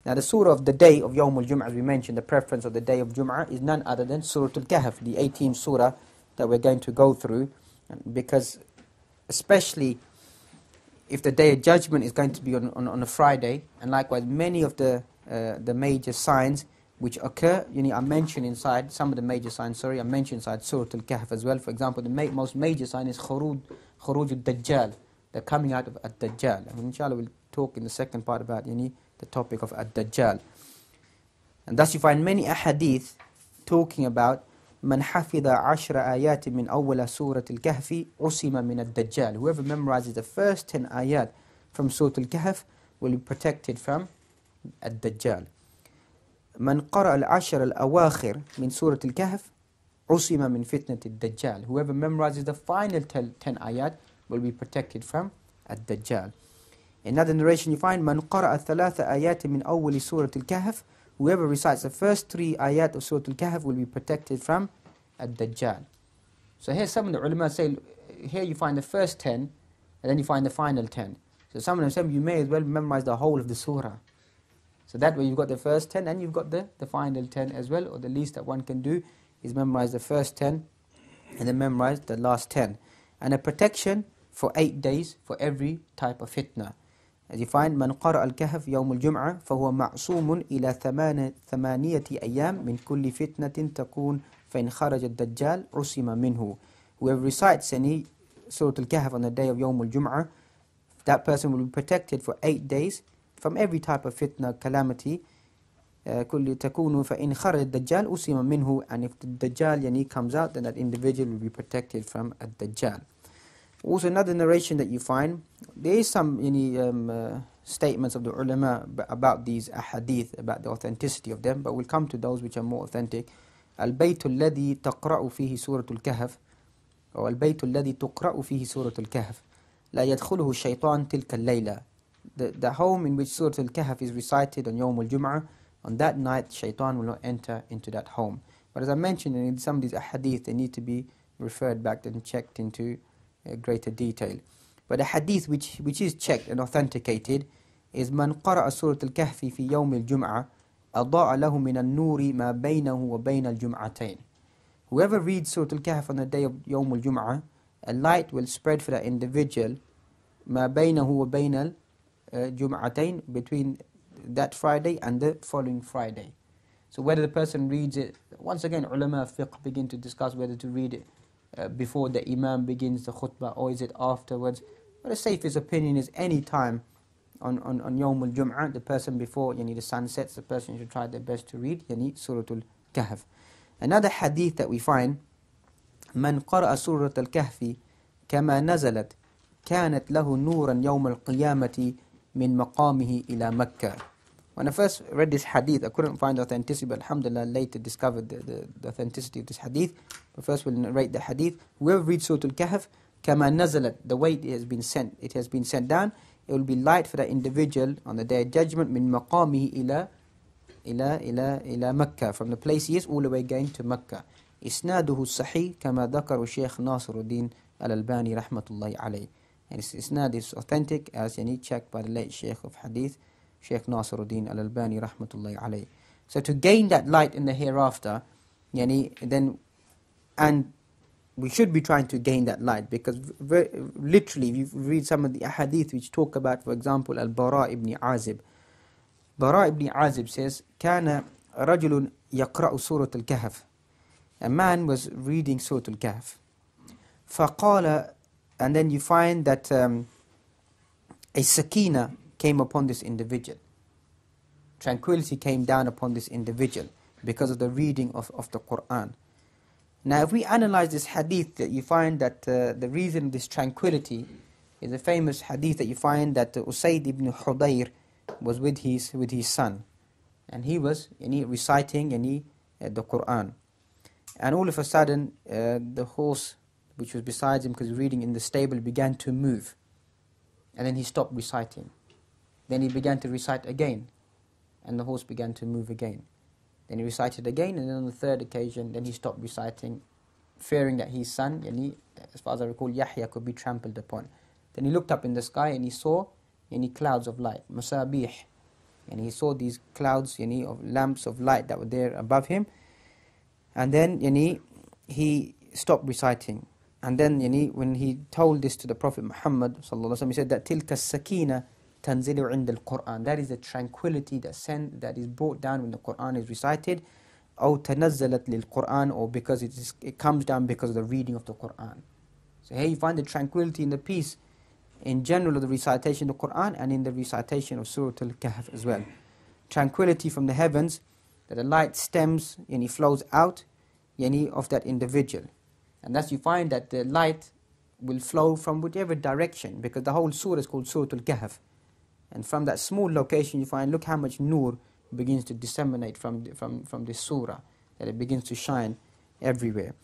Now the surah of the day of Yawm al-Jum'ah, as we mentioned, the preference of the day of Jum'ah is none other than Surah Al-Kahf, the 18th surah that we're going to go through, because especially if the day of judgment is going to be on a Friday, and likewise many of the major signs which occur, I mentioned inside, some of the major signs, I mentioned inside Surah Al-Kahf as well. For example, the most major sign is Khuruj al-Dajjal, the coming out of Ad-Dajjal. And inshallah we'll talk in the second part about the topic of Ad-Dajjal. And thus you find many ahadith talking about من حفظ عشر آيات من أول سورة الكهف عصم من الدجال. Whoever memorizes the first 10 ayat from Surah Al-Kahf will be protected from Ad-Dajjal. من قرأ العشر الأواخر من سورة الكهف عصم من فتنة الدجال. Whoever memorizes the final 10 ayat will be protected from Ad-Dajjal. In another narration you find من قرأ ثلاث آيات من أول سورة الكهف. Whoever recites the first 3 ayat of Surah Al-Kahf will be protected from Ad-Dajjal. So here some of the ulama say, here you find the first 10, and then you find the final 10. So some of them say, you may as well memorize the whole of the surah. So that way you've got the first 10, and you've got the final 10 as well, or the least that one can do is memorize the first 10, and then memorize the last 10. And a protection for 8 days for every type of fitna. As you find, من قرأ الكهف يوم الجمعة فهو معصوم إلى ثمانية أيام من كل فتنة تكون فإن خرج الدجال عصم منه. Whoever recites any Surah Al-Kahf on the day of Yawm al-Jum'ah, that person will be protected for 8 days from every type of fitna, calamity. كل تكون فإن خرج الدجال عصم منه. And if the Dajjal comes out, then that individual will be protected from Ad-Dajjal. Also another narration that you find, there is some statements of the ulama about these ahadith, about the authenticity of them, but we'll come to those which are more authentic. البيت الذي تقرأ فيه سورة الكهف أو البيت الذي تقرأ فيه سورة الكهف لا يدخله الشيطان تلك الليلة. The home in which Surah Al-Kahf is recited on Yawm al-Jum'ah, on that night shaitan will not enter into that home. But as I mentioned, in some of these ahadith, they need to be referred back and checked into greater detail. But a hadith which is checked and authenticated is من قرأ سورة الكهف في يوم الجمعة أضاء له من النور ما بينه وبين الجمعتين. Whoever reads Surah Al-Kahf on the day of Yawm al-Jum'ah, a light will spread for that individual ما بينه وبين الجمعتين, between that Friday and the following Friday. So whether the person reads it, once again ulama fiqh begin to discuss whether to read it before the imam begins the khutbah, or is it afterwards. But the safest opinion is any time on Yawm al-Jum'ah, the person before the sun sets, the person should try their best to read Surah Al-Kahf. Another hadith that we find, من قرأ سورة الكهف كما نزلت كانت له نورا يوم القيامة من مقامه إلى مكة. When I first read this hadith, I couldn't find authenticity, but alhamdulillah later discovered the authenticity of this hadith. But first we'll narrate the hadith. Whoever reads Surah Al-Kahf, كما نزلت, the way it has been sent down, it will be light for that individual on the day of judgment من مقامه إلى مكة, from the place he is all the way going to Mecca. إسناده الصحيح كما ذكر الشيخ ناصر الدين الألباني رحمة الله عليه. And its isnad is authentic as checked by the late Sheikh of Hadith, Sheikh Nasiruddin Al-Albani rahmatullahi alayhi. So to gain that light in the hereafter, then, and we should be trying to gain that light, because literally if you read some of the ahadith which talk about, for example, Al-Bara ibn Azib. Bara ibn Azib says, كان رجل يقرأ سورة الكهف. A man was reading Surah Al-Kahf. فقال, and then you find that a sakina came upon this individual. Tranquility came down upon this individual because of the reading of the Quran. Now if we analyze this hadith, you find that the reason of this tranquility is a famous hadith that you find that Usayd ibn Hudayr was with his son, and he was reciting the Quran, and all of a sudden the horse which was beside him, because he was reading in the stable, began to move, and then he stopped reciting. Then he began to recite again, and the horse began to move again. Then he recited again, and then on the third occasion, then he stopped reciting, fearing that his son, as far as I recall, Yahya, could be trampled upon. Then he looked up in the sky and he saw clouds of light, masabih, And he saw these clouds of lamps of light that were there above him. And then he stopped reciting. And then when he told this to the Prophet Muhammad sallallahu alaihi wasallam, he said that tilka sakina tanzilu inda al-Quran. That is the tranquility that is brought down when the Quran is recited. Or tanazzalat lil-Quran, or because it comes down because of the reading of the Quran. So here you find the tranquility and the peace in general of the recitation of the Quran, and in the recitation of Surah Al-Kahf as well. Tranquility from the heavens, that the light stems and it flows out of that individual. And thus you find that the light will flow from whichever direction, because the whole surah is called Surah Al-Kahf. And from that small location you find, look how much nur begins to disseminate from this surah, that it begins to shine everywhere.